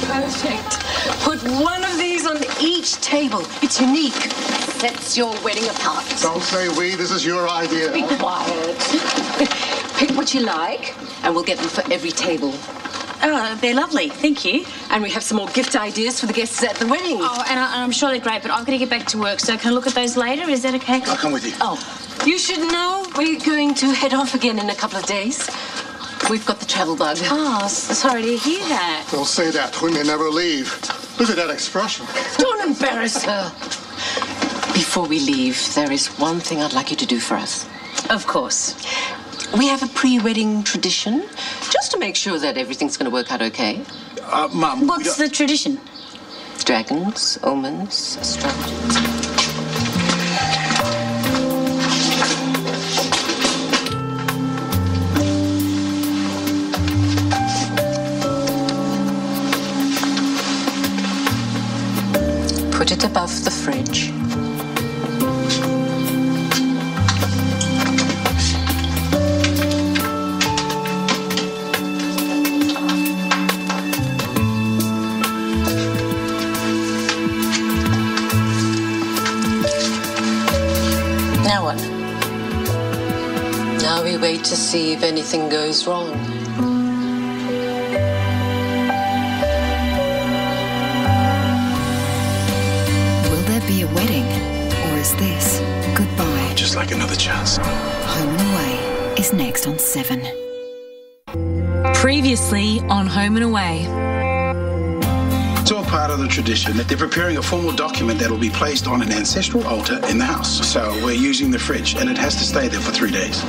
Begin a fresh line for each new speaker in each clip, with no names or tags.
Perfect. Put one of these on each table. It's unique. Sets your wedding apart.
Don't say we. This is your idea.
Be quiet. Pick what you like, and we'll get them for every table.
Oh, they're lovely. Thank you.
And we have some more gift ideas for the guests at the wedding.
Oh, and I'm sure they're great, but I've got to get back to work, so can I look at those later? Is that okay?
I'll come with you.
Oh, you should know we're going to head off again in a couple of days. We've got the travel bug.
Oh, sorry to hear that.
Don't say that. We may never leave. Look at that expression.
Don't embarrass her. Before we leave, there is one thing I'd like you to do for us.
Of course.
We have a pre-wedding tradition, just to make sure that everything's going to work out okay.
Mum.
What's the tradition?
Dragons, omens, astrologers. Put it above the fridge. Now what? Now we wait to see if anything goes wrong.
Be a wedding, or is this goodbye?
Just like another chance.
Home and Away is next on 7.
Previously on Home and Away.
It's all part of the tradition that they're preparing a formal document that will be placed on an ancestral altar in the house. So we're using the fridge, and it has to stay there for 3 days.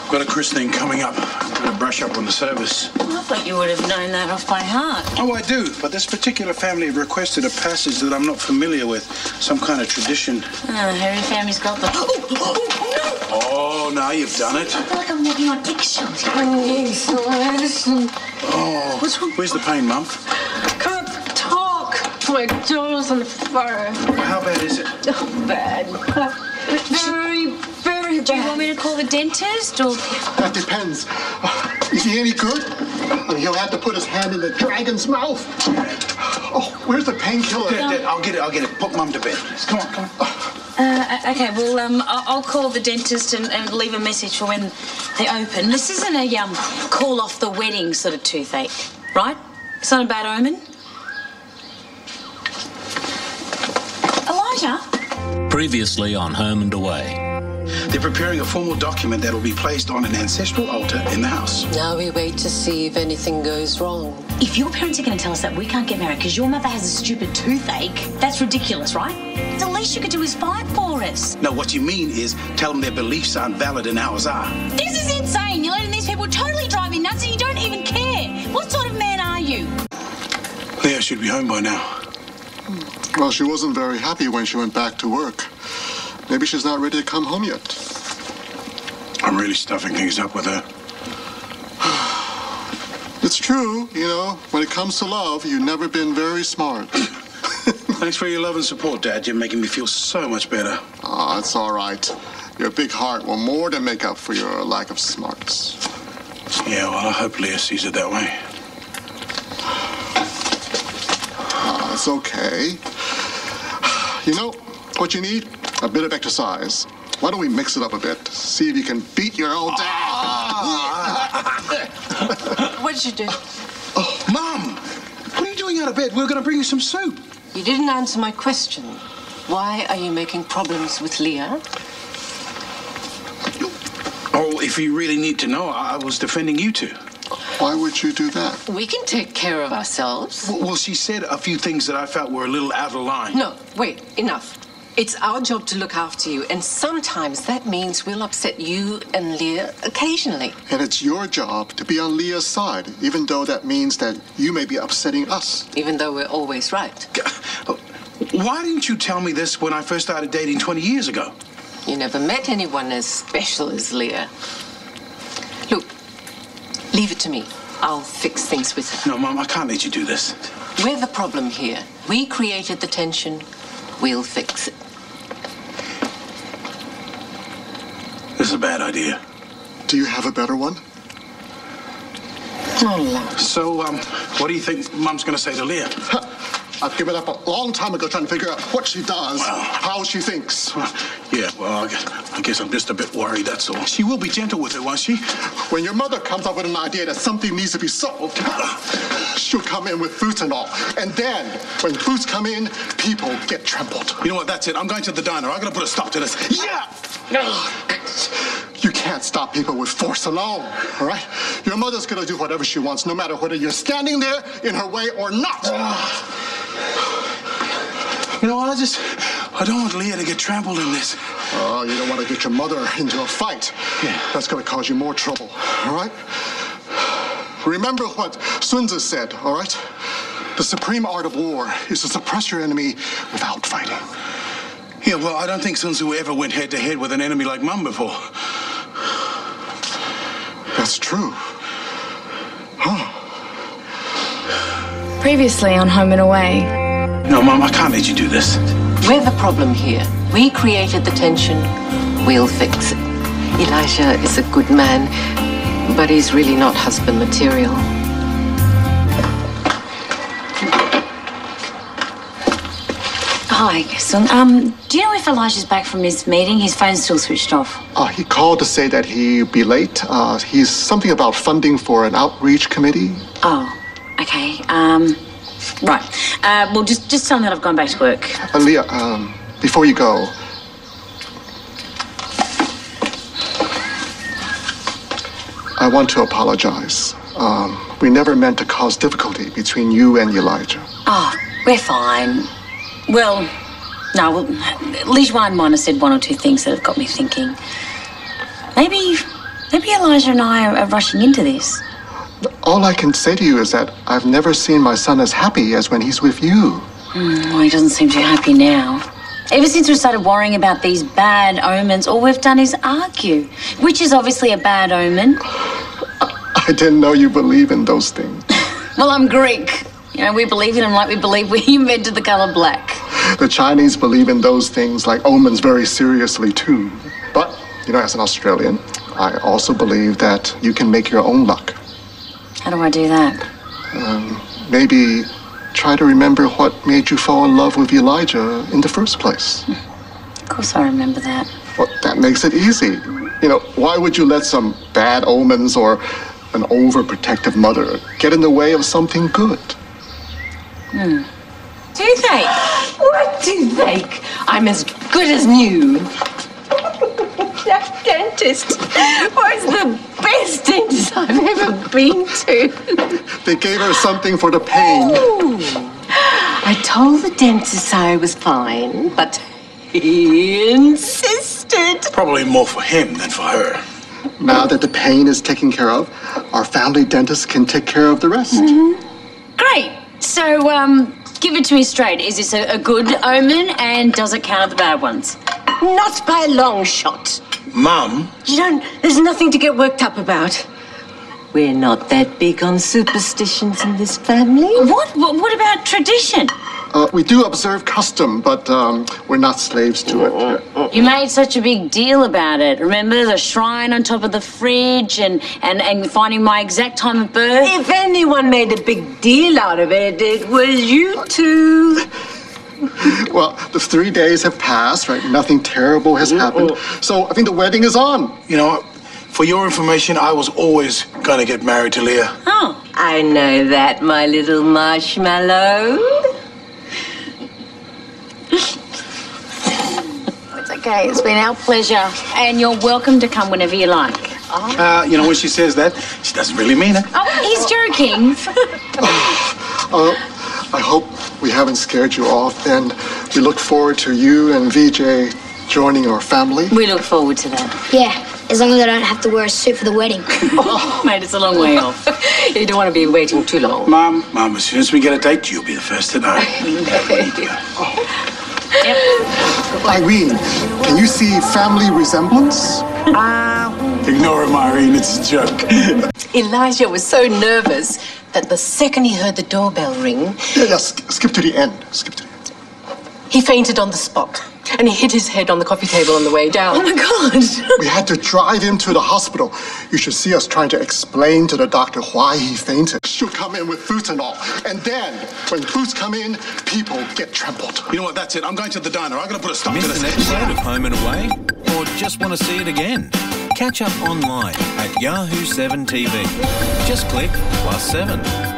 Got a christening coming up. I'm going to brush up on the service.
I thought you would have known that off by heart.
Oh, I do, but this particular family have requested a passage that I'm not familiar with. Some kind of tradition.
Oh, Harry family's got the...
Oh, now you've done it.
I feel like I'm walking on eggshells.
Oh,
what's wrong?
Where's the pain, Mum?
Can't talk. My jaw's on fire.
How bad is it?
Oh, bad. Very, very bad.
Do you want me to call the dentist, or...?
That depends. Is he any good? He'll have to put his hand in the dragon's mouth. Oh, where's the painkiller?
Dad, I'll get it. Put Mum to bed. Come on.
Okay, well, I'll call the dentist and leave a message for when they open. This isn't a call off the wedding sort of toothache, right? It's not a bad omen. Elijah?
Previously on Home and Away.
They're preparing a formal document that will be placed on an ancestral altar in the house.
Now we wait to see if anything goes wrong.
If your parents are going to tell us that we can't get married because your mother has a stupid toothache, that's ridiculous, right? The least you could do is fight for us.
No, what you mean is tell them their beliefs aren't valid and ours are.
This is insane. You're letting these people totally drive you nuts and you don't even care. What sort of man are you?
Leah should be home by now.
Well, she wasn't very happy when she went back to work. Maybe she's not ready to come home yet.
I'm really stuffing things up with her.
It's true, you know, when it comes to love, you've never been very smart.
Thanks for your love and support, Dad. You're making me feel so much better.
Oh, it's all right. Your big heart will more than make up for your lack of smarts.
Yeah, well, I hope Leah sees it that way.
It's okay. You know what you need? A bit of exercise. Why don't we mix it up a bit? See if you can beat your old dad.
What did you do?
Oh, Mum! What are you doing out of bed? We were going to bring you some soup.
You didn't answer my question. Why are you making problems with Leah?
Oh, if you really need to know, I was defending you two.
Why would you do that?
We can take care of ourselves.
Well, she said a few things that I felt were a little out of line.
No, wait, enough. It's our job to look after you, and sometimes that means we'll upset you and Leah occasionally.
And it's your job to be on Leah's side, even though that means that you may be upsetting us.
Even though we're always right.
Why didn't you tell me this when I first started dating 20 years ago?
You never met anyone as special as Leah. Look, leave it to me. I'll fix things with her.
No, Mom, I can't let you do this.
We're the problem here. We created the tension. We'll fix it.
This is a bad idea.
Do you have a better one?
not allowed.
So, what do you think Mum's going to say to Leah?
I've given up a long time ago trying to figure out what she does, how she thinks.
Yeah, well, I guess I'm just a bit worried, that's all. She will be gentle with her, won't she?
When your mother comes up with an idea that something needs to be solved, she'll come in with fruits and all. And then, when fruits come in, people get trampled.
You know what, that's it. I'm going to the diner. I'm going to put a stop to this. Yeah!
You can't stop people with force alone, all right? Your mother's going to do whatever she wants, no matter whether you're standing there in her way or not.
You know what, I don't want Leah to get trampled in this.
Oh, you don't want to get your mother into a fight.
Yeah.
That's going to cause you more trouble, all right? Remember what Sun Tzu said, all right? The supreme art of war is to suppress your enemy without fighting.
Yeah, well, I don't think Sun Tzu ever went head-to-head with an enemy like Mum before.
That's true. Huh.
Previously on Home and Away.
No, Mum, I can't let you do this.
We're the problem here. We created the tension. We'll fix it. Elijah is a good man, but he's really not husband material.
Hi, Sun. Do you know if Elijah's back from his meeting? His phone's still switched off.
He called to say that he'd be late. He's something about funding for an outreach committee.
Oh, okay. Right. Well, just tell him that I've gone back to work.
Leah, before you go, I want to apologize. We never meant to cause difficulty between you and Elijah.
Oh, we're fine. Well, no, Li Juan might have said one or two things that have got me thinking. Maybe Elijah and I are rushing into this.
All I can say to you is that I've never seen my son as happy as when he's with you.
Well, he doesn't seem too happy now. Ever since we started worrying about these bad omens, all we've done is argue, which is obviously a bad omen.
I didn't know you believe in those things.
Well, I'm Greek. You know, we believe in them like we believe we invented the color black.
The Chinese believe in those things like omens very seriously, too. But, you know, as an Australian, I also believe that you can make your own luck.
How do I do that?
Maybe try to remember what made you fall in love with Elijah in the first place.
Of course I remember that.
Well, that makes it easy. You know, why would you let some bad omens or an overprotective mother get in the way of something good?
Toothache?
What toothache? I'm as good as new. That dentist was the best dentist I've ever been to.
They gave her something for the pain.
Ooh. I told the dentist I was fine, but he insisted.
Probably more for him than for her.
Now that the pain is taken care of, our family dentist can take care of the rest.
Great. So, give it to me straight. Is this a good omen, and does it count the bad ones?
Not by a long shot.
Mum?
There's nothing to get worked up about. We're not that big on superstitions in this family.
What about tradition?
We do observe custom, but we're not slaves to it.
You made such a big deal about it. Remember the shrine on top of the fridge and finding my exact time of birth?
If anyone made a big deal out of it, it was you two.
Well, the 3 days have passed, right? Nothing terrible has happened. So I think the wedding is on.
You know what? For your information, I was always going to get married to Leah.
Oh.
I know that, my little marshmallow.
It's okay. It's been our pleasure. And you're welcome to come whenever you like.
You know, when she says that, she doesn't really mean it.
Oh, he's joking.
I hope we haven't scared you off, and we look forward to you and VJ joining our family.
We look forward to that.
Yeah, as long as I don't have to wear a suit for the wedding.
Mate, it's a long way off.
You don't want to be waiting too long.
Mum, as soon as we get a date, you'll be the first to know.
Yep.
Irene, can you see family resemblance?
Ignore him, Irene. It's a joke.
Elijah was so nervous that the second he heard the doorbell ring,
Yeah, skip to the end. Skip to the end.
he fainted on the spot. And he hit his head on the coffee table on the way down.
Oh, my God.
We had to drive him to the hospital. You should see us trying to explain to the doctor why he fainted. She'll come in with boots and all. And then, when boots come in, people get trampled.
You know what, that's it. I'm going to the diner. I'm going to put a stop to
Missed
this.
an episode of Home and Away? Or just want to see it again? Catch up online at Yahoo 7 TV. Just click +7.